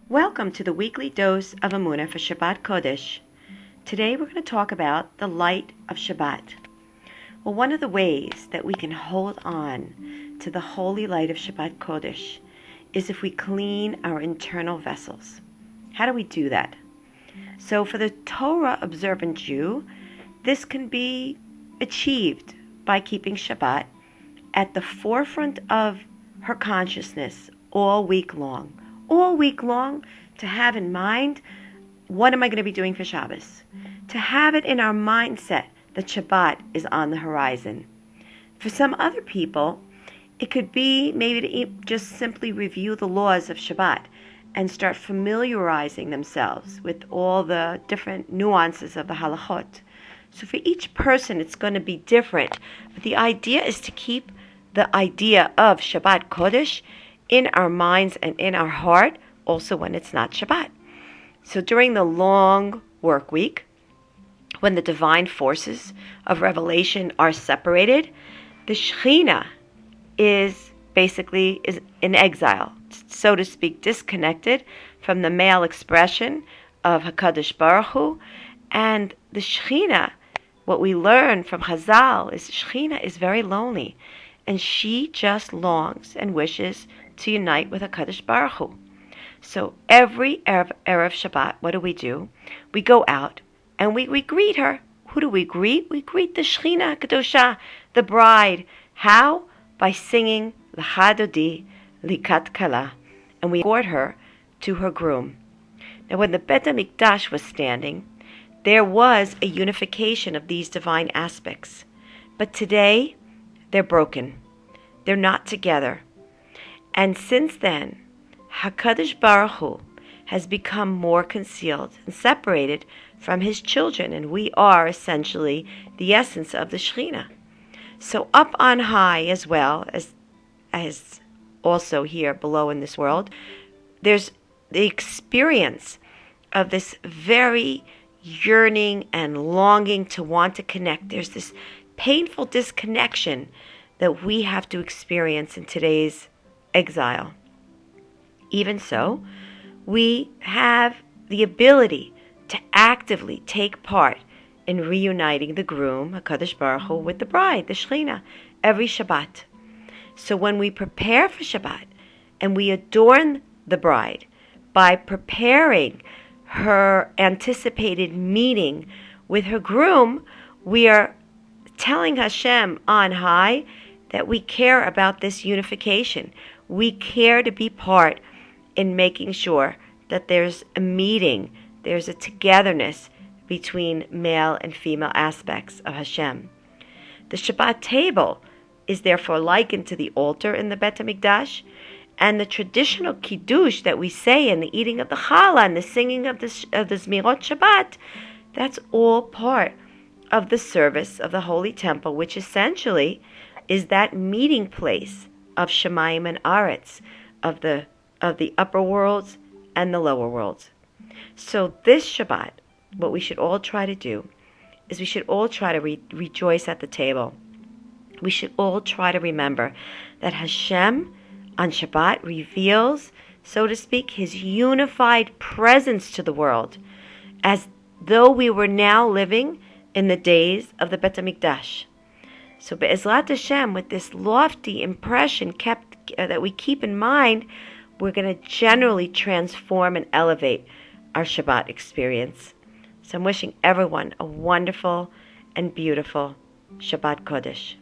Welcome to the weekly dose of Emuna for Shabbat Kodesh. Today we're going to talk about the light of Shabbat. Well, one of the ways that we can hold on to the holy light of Shabbat Kodesh is if we clean our internal vessels. How do we do that? So for the Torah observant Jew, this can be achieved by keeping Shabbat at the forefront of her consciousness all week long. To have in mind, what am I going to be doing for Shabbos? To have it in our mindset that Shabbat is on the horizon. For some other people, it could be maybe to just simply review the laws of Shabbat and start familiarizing themselves with all the different nuances of the halachot. So for each person, it's going to be different. But the idea is to keep the idea of Shabbat Kodesh in our minds and in our heart, also when it's not Shabbat. So during the long work week, when the divine forces of revelation are separated, the Shekhinah is in exile, so to speak, disconnected from the male expression of HaKadosh Baruch Hu. And the Shekhinah, what we learn from Chazal is Shekhinah is very lonely, and she just longs and wishes to unite with HaKadosh Baruch Hu. So every Erev Shabbat, what do? We go out and we greet her. Who do we greet? We greet the Shekhinah Kadoshah, the bride. How? By singing L'chadodi Likat Kala, and we escort her to her groom. Now when the Beit HaMikdash was standing, there was a unification of these divine aspects. But today, they're broken. They're not together. And since then, HaKadosh Baruch Hu has become more concealed and separated from his children, and we are essentially the essence of the Shekhinah. So up on high, as well as also here below in this world, there's the experience of this very yearning and longing to want to connect. There's this painful disconnection that we have to experience in today's exile. Even so, we have the ability to actively take part in reuniting the groom, HaKadosh Baruch Hu, with the bride, the Shekhinah, every Shabbat. So when we prepare for Shabbat and we adorn the bride by preparing her anticipated meeting with her groom, we are telling Hashem on high that we care about this unification. We care to be part in making sure that there's a meeting, there's a togetherness between male and female aspects of Hashem. The Shabbat table is therefore likened to the altar in the Beit HaMikdash, and the traditional kiddush that we say in the eating of the challah and the singing of the Zmirot Shabbat, that's all part of the service of the Holy Temple, which essentially is that meeting place of Shemayim and Aretz, of the upper worlds and the lower worlds. So this Shabbat, what we should all try to do is we should all try to rejoice at the table. We should all try to remember that Hashem on Shabbat reveals, so to speak, his unified presence to the world, as though we were now living in the days of the Beit HaMikdash. So Be'ezrat Hashem, with this lofty impression that we keep in mind, we're going to generally transform and elevate our Shabbat experience. So I'm wishing everyone a wonderful and beautiful Shabbat Kodesh.